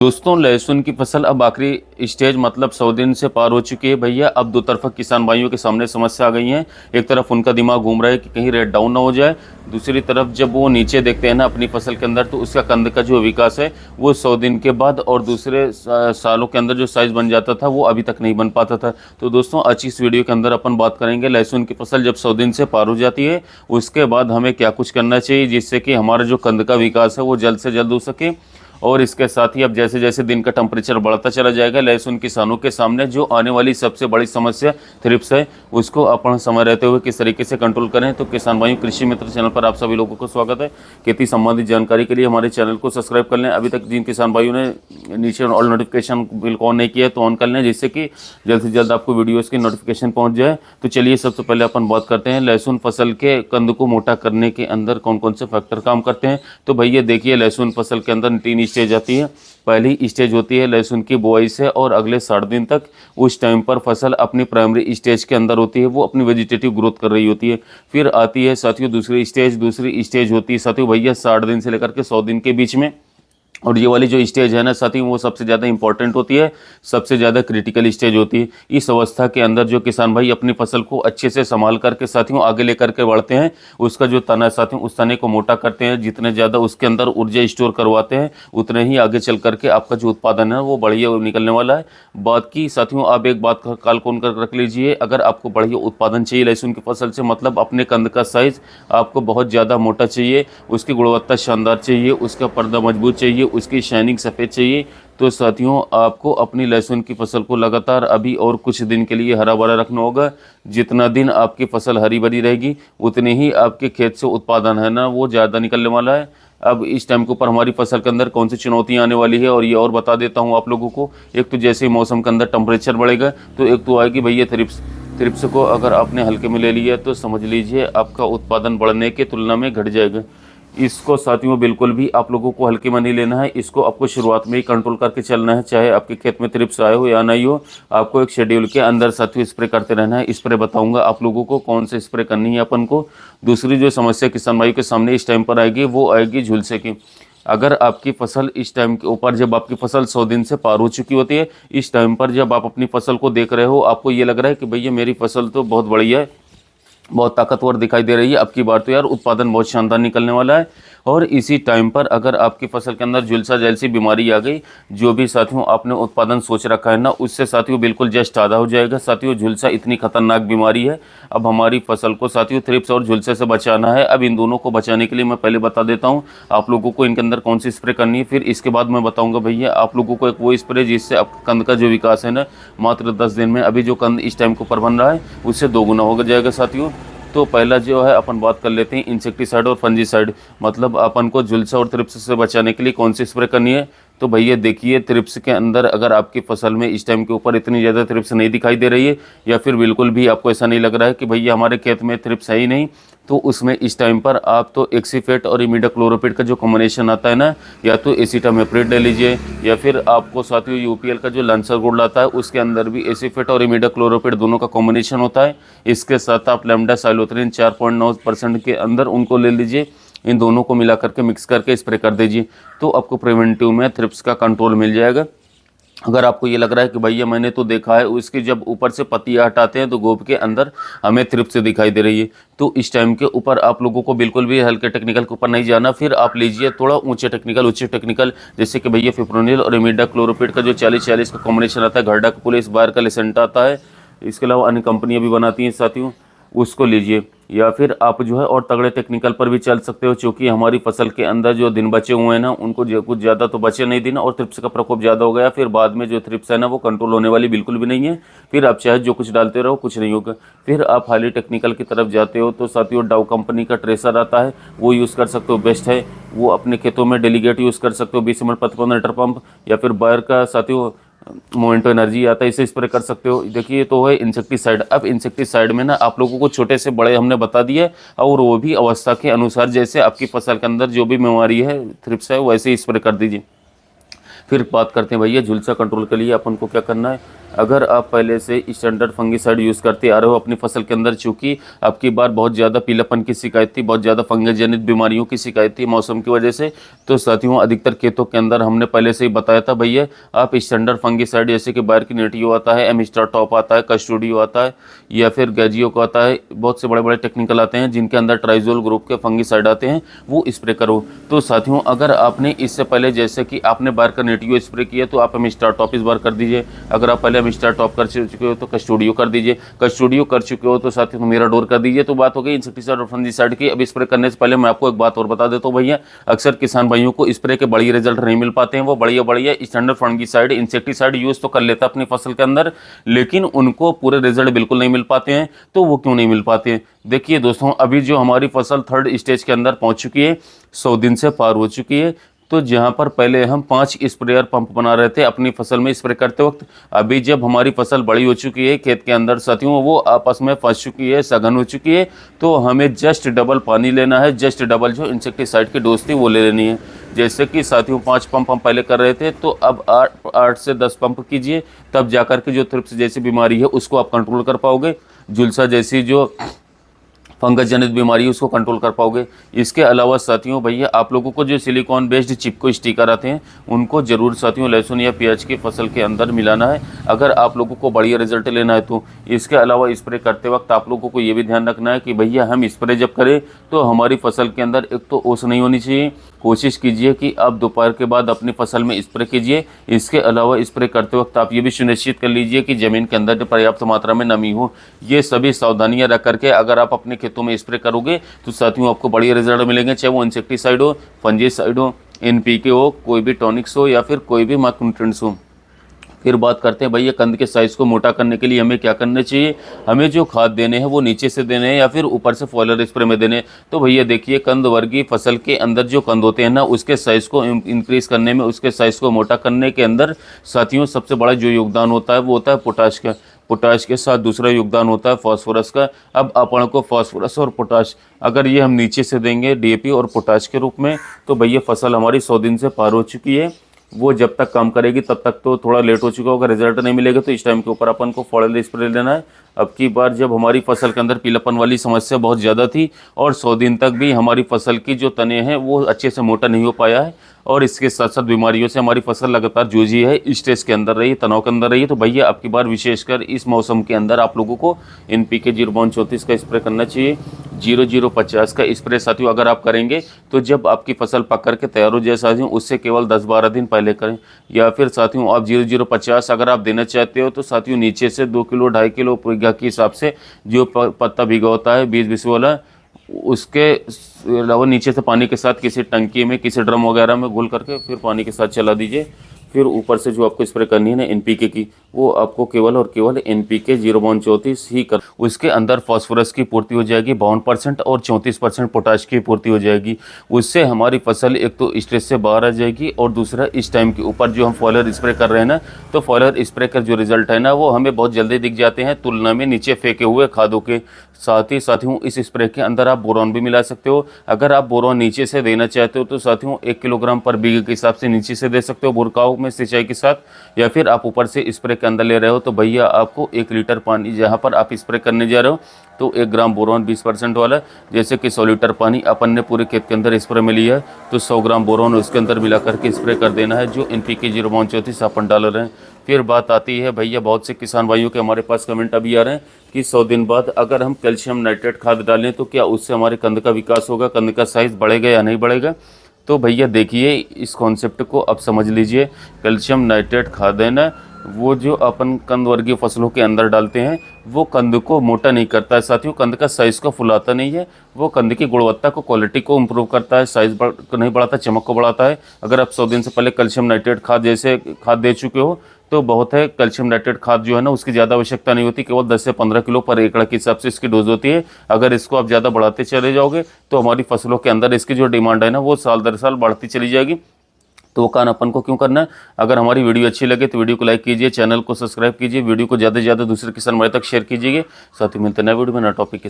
दोस्तों, लहसुन की फसल अब आखिरी स्टेज मतलब 100 दिन से पार हो चुकी है भैया। अब दो तरफा किसान भाइयों के सामने समस्या आ गई है। एक तरफ उनका दिमाग घूम रहा है कि कहीं रेट डाउन ना हो जाए, दूसरी तरफ जब वो नीचे देखते हैं ना अपनी फसल के अंदर, तो उसका कंद का जो विकास है वो 100 दिन के बाद और दूसरे सालों के अंदर जो साइज़ बन जाता था वो अभी तक नहीं बन पाता था। तो दोस्तों, आज इस वीडियो के अंदर अपन बात करेंगे लहसुन की फसल जब 100 दिन से पार हो जाती है उसके बाद हमें क्या कुछ करना चाहिए जिससे कि हमारा जो कंद का विकास है वो जल्द से जल्द हो सके। और इसके साथ ही अब जैसे जैसे दिन का टेम्परेचर बढ़ता चला जाएगा, लहसुन किसानों के सामने जो आने वाली सबसे बड़ी समस्या थ्रिप्स है उसको अपन समय रहते हुए किस तरीके से कंट्रोल करें। तो किसान भाइयों, कृषि मित्र चैनल पर आप सभी लोगों को स्वागत है। खेती संबंधित जानकारी के लिए हमारे चैनल को सब्सक्राइब कर लें। अभी तक जिन किसान भाइयों ने नीचे ऑल नोटिफिकेशन बिल ऑन नहीं किया है तो ऑन कर लें, जिससे कि जल्द से जल्द आपको वीडियोज़ की नोटिफिकेशन पहुँच जाए। तो चलिए, सबसे पहले अपन बात करते हैं लहसुन फसल के कंद को मोटा करने के अंदर कौन कौन से फैक्टर काम करते हैं। तो भैया देखिए, लहसुन फसल के अंदर 3 स्टेज आती है। पहली स्टेज होती है लहसुन की बुआई से और अगले 60 दिन तक। उस टाइम पर फसल अपनी प्राइमरी स्टेज के अंदर होती है, वो अपनी वेजिटेटिव ग्रोथ कर रही होती है। फिर आती है साथियों दूसरी स्टेज होती है साथियों भैया 60 दिन से लेकर के 100 दिन के बीच में। और ये वाली जो स्टेज है ना साथियों, वो सबसे ज़्यादा इंपॉर्टेंट होती है, सबसे ज़्यादा क्रिटिकल स्टेज होती है। इस अवस्था के अंदर जो किसान भाई अपनी फसल को अच्छे से संभाल करके साथियों आगे लेकर के बढ़ते हैं, उसका जो तना है साथियों, उस तने को मोटा करते हैं। जितने ज़्यादा उसके अंदर ऊर्जा स्टोर करवाते हैं उतने ही आगे चल करके आपका जो उत्पादन है वो बढ़िया निकलने वाला है। बात की साथियों, आप एक बात का काल कौन कर रख लीजिए, अगर आपको बढ़िया उत्पादन चाहिए लहसुन की फसल से, मतलब अपने कंद का साइज़ आपको बहुत ज़्यादा मोटा चाहिए, उसकी गुणवत्ता शानदार चाहिए, उसका पर्दा मजबूत चाहिए, उसकी शाइनिंग सफ़ेद चाहिए, तो साथियों आपको अपनी लहसुन की फसल को लगातार अभी और कुछ दिन के लिए हरा भरा रखना होगा। जितना दिन आपकी फसल हरी भरी रहेगी उतने ही आपके खेत से उत्पादन है ना वो ज़्यादा निकलने वाला है। अब इस टाइम के ऊपर हमारी फसल के अंदर कौन सी चुनौतियां आने वाली है और ये और बता देता हूँ आप लोगों को। एक तो जैसे ही मौसम के अंदर टेम्परेचर बढ़ेगा तो एक तो आएगी भैया थ्रिप्स को अगर आपने हल्के में ले लिया तो समझ लीजिए आपका उत्पादन बढ़ने की तुलना में घट जाएगा। इसको साथियों बिल्कुल भी आप लोगों को हल्के में नहीं लेना है, इसको आपको शुरुआत में ही कंट्रोल करके चलना है। चाहे आपके खेत में थ्रिप्स आए हो या नहीं हो, आपको एक शेड्यूल के अंदर साथियों स्प्रे करते रहना है। स्प्रे बताऊंगा आप लोगों को कौन से स्प्रे करनी है अपन को। दूसरी जो समस्या किसान भाई के सामने इस टाइम पर आएगी वो आएगी झुलसे की। अगर आपकी फसल इस टाइम के ऊपर, जब आपकी फसल 100 दिन से पार हो चुकी होती है, इस टाइम पर जब आप अपनी फसल को देख रहे हो, आपको ये लग रहा है कि भैया मेरी फसल तो बहुत बढ़िया है, बहुत ताकतवर दिखाई दे रही है, अब की बार तो यार उत्पादन बहुत शानदार निकलने वाला है, और इसी टाइम पर अगर आपकी फसल के अंदर झुलसा जैसी बीमारी आ गई, जो भी साथियों आपने उत्पादन सोच रखा है ना उससे साथियों बिल्कुल जस्ट आधा हो जाएगा। साथियों झुलसा इतनी खतरनाक बीमारी है, अब हमारी फसल को साथियों थ्रिप्स और झुलसे से बचाना है। अब इन दोनों को बचाने के लिए मैं पहले बता देता हूँ आप लोगों को इनके अंदर कौन सी स्प्रे करनी है, फिर इसके बाद मैं बताऊँगा भैया आप लोगों को एक वो स्प्रे जिससे आपका कंद का जो विकास है ना मात्र 10 दिन में, अभी जो कंद इस टाइम के ऊपर बन रहा है उससे 2 गुना हो जाएगा साथियों। तो पहला जो है अपन बात कर लेते हैं इंसेक्टिसाइड और फंजीसाइड, मतलब अपन को झुलसा और थ्रिप्स से बचाने के लिए कौन सी स्प्रे करनी है। तो भैया देखिए, थ्रिप्स के अंदर अगर आपकी फसल में इस टाइम के ऊपर इतनी ज़्यादा थ्रिप्स नहीं दिखाई दे रही है, या फिर बिल्कुल भी आपको ऐसा नहीं लग रहा है कि भैया हमारे खेत में थ्रिप्स है ही नहीं, तो उसमें इस टाइम पर आप तो एक्सीफेट और इमिडाक्लोरोपिड का जो कॉम्बिनेशन आता है ना, या तो एसिटामेप्रिड ले लीजिए, या फिर आपको साथियों यूपीएल का जो लांसर गोल्ड आता है उसके अंदर भी एसीफेट और इमिडाक्लोरोपिड दोनों का कॉम्बिनेशन होता है। इसके साथ आप लैम्डा साइलोथ्रिन 4.9% के अंदर उनको ले लीजिए, इन दोनों को मिला करके मिक्स करके स्प्रे कर दीजिए, तो आपको प्रिवेंटिव में थ्रिप्स का कंट्रोल मिल जाएगा। अगर आपको ये लग रहा है कि भैया मैंने तो देखा है उसके जब ऊपर से पत्तियाँ हटाते हैं तो गोब के अंदर हमें थ्रिप्स दिखाई दे रही है, तो इस टाइम के ऊपर आप लोगों को बिल्कुल भी हल्के टेक्निकल के ऊपर नहीं जाना, फिर आप लीजिए थोड़ा ऊंचे टेक्निकल जैसे कि भैया फिप्रोनिल और इमिडाक्लोरोपिड का जो 40-40 का कॉम्बिनेशन आता है, घरडा का पुलिस बार का लेसेंटा आता है, इसके अलावा अन्य कंपनियाँ भी बनाती हैं साथियों, उसको लीजिए। या फिर आप जो है और तगड़े टेक्निकल पर भी चल सकते हो, क्योंकि हमारी फसल के अंदर जो दिन बचे हुए हैं ना उनको कुछ ज़्यादा तो बचे नहीं दिन, और थ्रिप्स का प्रकोप ज़्यादा हो गया, फिर बाद में जो थ्रिप्स है ना वो कंट्रोल होने वाली बिल्कुल भी नहीं है, फिर आप चाहे जो कुछ डालते रहो कुछ नहीं होगा। फिर आप हाईली टेक्निकल की तरफ जाते हो तो साथियों डाउ कंपनी का ट्रेसर आता है, वो यूज़ कर सकते हो, बेस्ट है, वो अपने खेतों में डेलीगेट यूज़ कर सकते हो 20 ml 55 लीटर पंप, या फिर बायर का साथियों मोमेंटो एनर्जी आता है, इसे स्प्रे कर सकते हो। देखिए तो है इंसेक्टिसाइड। अब इंसेक्टिसाइड में ना आप लोगों को छोटे से बड़े हमने बता दिए, और वो भी अवस्था के अनुसार, जैसे आपकी फसल के अंदर जो भी बीमारी है थ्रिप्स है वैसे ही स्प्रे कर दीजिए। फिर बात करते हैं भैया झुलसा कंट्रोल के लिए अपन को क्या करना है। अगर आप पहले से स्टैंडर्ड फंगिसाइड यूज़ करते आ रहे हो अपनी फसल के अंदर, चूँकि आपकी बार बहुत ज़्यादा पीलापन की शिकायत थी, बहुत ज़्यादा फंगस जनित बीमारियों की शिकायत थी मौसम की वजह से, तो साथियों अधिकतर खेतों के अंदर हमने पहले से ही बताया था भैया आप स्टैंडर्ड फंगिसाइड जैसे कि बायर की नेटियो आता है, एमिस्टर टॉप आता है, कस्टोडियो आता है या फिर गैजियो का आता है, बहुत से बड़े बड़े टेक्निकल आते हैं जिनके अंदर ट्राइजोल ग्रुप के फंगिसाइड आते हैं, वो स्प्रे करो। तो साथियों अगर आपने इससे पहले जैसे कि आपने बायर का नेटियो स्प्रे किया तो आप एमिस्टर टॉप इस बार कर दीजिए। अगर आप पहले एमिस्टर टॉप कर चुके हो तो कस्टोडियो कर दीजिए। कस्टोडियो कर चुके हो तो साथियों मिराडोर कर दीजिए। तो बात हो गई इंसेक्टिसाइड और फंगिसाइड की। अब स्प्रे करने से पहले मैं आपको एक बात और बता देता हूँ भैया, अक्सर किसान भाइयों को स्प्रे के बढ़िया रिजल्ट नहीं मिल पाते हैं। वो बढ़िया स्टैंडर्ड फंगिसाइड इंसेक्टिसाइड यूज तो कर लेता अपनी फसल के अंदर, लेकिन उनको पूरे रिजल्ट बिल्कुल नहीं मिल पाते हैं। तो वो क्यों नहीं मिल पाते हैं? देखिए दोस्तों, अभी जो हमारी फसल थर्ड स्टेज के अंदर पहुंच चुकी है, 100 दिन से पार हो चुकी है। तो जहां पर पहले हम 5 स्प्रेयर पंप बना रहे थे अपनी फसल में स्प्रे करते वक्त, अभी जब हमारी फसल बड़ी हो चुकी है खेत के अंदर साथियों, वो आपस में फंस चुकी है, सघन हो चुकी है, तो हमें जस्ट डबल पानी लेना है, जस्ट डबल जो इंसेक्टिसाइड की डोज थी वो ले लेनी है। जैसे कि साथियों 5 पंप हम पहले कर रहे थे, तो अब 8 से 10 पंप कीजिए, तब जाकर के जो थ्रिप्स जैसी बीमारी है उसको आप कंट्रोल कर पाओगे, झुलसा जैसी जो फंगस जनित बीमारी है उसको कंट्रोल कर पाओगे। इसके अलावा साथियों भैया आप लोगों को जो सिलिकॉन बेस्ड चिपको स्टिकर आते हैं उनको जरूर साथियों लहसुन या प्याज की फसल के अंदर मिलाना है, अगर आप लोगों को बढ़िया रिजल्ट लेना है तो। इसके अलावा स्प्रे करते वक्त आप लोगों को ये भी ध्यान रखना है कि भैया हम स्प्रे जब करें तो हमारी फसल के अंदर एक तो ओस नहीं होनी चाहिए। कोशिश कीजिए कि आप दोपहर के बाद अपनी फसल में स्प्रे कीजिए। इसके अलावा स्प्रे करते वक्त आप ये भी सुनिश्चित कर लीजिए कि ज़मीन के अंदर पर्याप्त मात्रा में नमी हो। ये सभी सावधानियां रख करके अगर आप अपने खेतों में स्प्रे करोगे तो साथियों आपको बढ़िया रिजल्ट मिलेंगे, चाहे वो इंसेक्टिसाइड हो, फंजीसाइड हो, एनपीके हो, कोई भी टॉनिक्स हो या फिर कोई भी माइक्रोन्यूट्रिएंट्स हो। फिर बात करते हैं भैया कंद के साइज़ को मोटा करने के लिए हमें क्या करना चाहिए। हमें जो खाद देने हैं वो नीचे से देने हैं या फिर ऊपर से फॉलियर स्प्रे में देने हैं। तो भैया देखिए कंद वर्गीय फसल के अंदर जो कंद होते हैं ना, उसके साइज़ को इंक्रीज़ करने में, उसके साइज़ को मोटा करने के अंदर साथियों सबसे बड़ा जो योगदान होता है वो होता है पोटाश का। पोटाश के साथ दूसरा योगदान होता है फास्फोरस का। अब अपन को फास्फोरस और पोटाश अगर ये हम नीचे से देंगे डीएपी और पोटाश के रूप में, तो भैया फसल हमारी 100 दिन से पार हो चुकी है। वो जब तक काम करेगी तब तक तो थोड़ा लेट हो चुका होगा, रिजल्ट नहीं मिलेगा, तो इस टाइम के ऊपर अपन को फॉलियर स्प्रे लेना है। अब की बार जब हमारी फसल के अंदर पीलापन वाली समस्या बहुत ज़्यादा थी और 100 दिन तक भी हमारी फसल की जो तने हैं वो अच्छे से मोटा नहीं हो पाया है, और इसके साथ साथ बीमारियों से हमारी फसल लगातार जूझी है, स्ट्रेस के अंदर रही, तनाव के अंदर रही है। तो भैया अब की बार विशेषकर इस मौसम के अंदर आप लोगों को एनपीके 0-34 का स्प्रे करना चाहिए। 0050 का स्प्रे साथियों अगर आप करेंगे तो जब आपकी फसल पक कर के तैयार हो जाए साथियों, उससे केवल 10-12 दिन पहले करें। या फिर साथियों आप 0050 अगर आप देना चाहते हो तो साथियों नीचे से 2 किलो 2.5 किलो बीघा के हिसाब से जो पत्ता भीगा होता है 20-20 वाला, उसके अलावा नीचे से पानी के साथ किसी टंकी में, किसी ड्रम वगैरह में घोल करके फिर पानी के साथ चला दीजिए। फिर ऊपर से जो आपको स्प्रे करनी है ना एनपीके की, वो आपको केवल और केवल एनपीके 0-34 ही कर, उसके अंदर फास्फोरस की पूर्ति हो जाएगी 52% और 34% पोटाश की पूर्ति हो जाएगी। उससे हमारी फसल एक तो स्ट्रेस से बाहर आ जाएगी, और दूसरा इस टाइम के ऊपर जो हम फॉलियर स्प्रे कर रहे हैं ना, तो फॉलियर स्प्रे का जो रिजल्ट है ना वो हमें बहुत जल्दी दिख जाते हैं तुलना में नीचे फेंके हुए खादों के। साथ ही साथियों इस स्प्रे के अंदर आप बोरॉन भी मिला सकते हो। अगर आप बोरॉन नीचे से देना चाहते हो तो साथियों 1 किलोग्राम पर बीघे के हिसाब से नीचे से दे सकते हो बुरकाओं में सिंचाई के साथ, या फिर आप ऊपर से स्प्रे के अंदर ले रहे हो तो भैया आपको 1 लीटर पानी जहाँ पर आप स्प्रे करने जा रहे हो तो 1 ग्राम बोरॉन 20% वाला, जैसे कि 100 लीटर पानी अपन ने पूरे खेत के अंदर स्प्रे में लिया है तो 100 ग्राम बोरॉन उसके अंदर मिला करके स्प्रे कर देना है, जो एनपीके 0-34 अपन डाल रहे हैं। फिर बात आती है भैया, बहुत से किसान भाइयों के हमारे पास कमेंट अभी आ रहे हैं कि 100 दिन बाद अगर हम कैल्शियम नाइट्रेट खाद डालें तो क्या उससे हमारे कंद का विकास होगा, कंद का साइज़ बढ़ेगा या नहीं बढ़ेगा। तो भैया देखिए इस कॉन्सेप्ट को अब समझ लीजिए। कैल्शियम नाइट्रेट खाद है ना, वो जो अपन कंद वर्गीय फसलों के अंदर डालते हैं वो कंद को मोटा नहीं करता है साथियों, कंद का साइज़ को फुलाता नहीं है, वो कंद की गुणवत्ता को, क्वालिटी को इम्प्रूव करता है, साइज़ नहीं बढ़ाता, चमक को बढ़ाता है। अगर आप 100 दिन से पहले कैल्शियम नाइट्रेट खाद जैसे खाद दे चुके हो तो बहुत है। कैल्शियम नाइट्रेट खाद जो है ना उसकी ज़्यादा आवश्यकता नहीं होती, केवल 10 से 15 किलो पर एकड़ के हिसाब से इसकी डोज होती है। अगर इसको आप ज़्यादा बढ़ाते चले जाओगे तो हमारी फसलों के अंदर इसकी जो डिमांड है ना वो साल दर साल बढ़ती चली जाएगी। तो वो काम अपन को क्यों करना है। अगर हमारी वीडियो अच्छी लगे तो वीडियो को लाइक कीजिए, चैनल को सब्सक्राइब कीजिए, वीडियो को ज़्यादा से ज़्यादा दूसरे किसान भाई तक शेयर कीजिए। साथ ही मिलते हैं नए वीडियो में नए टॉपिक के साथ।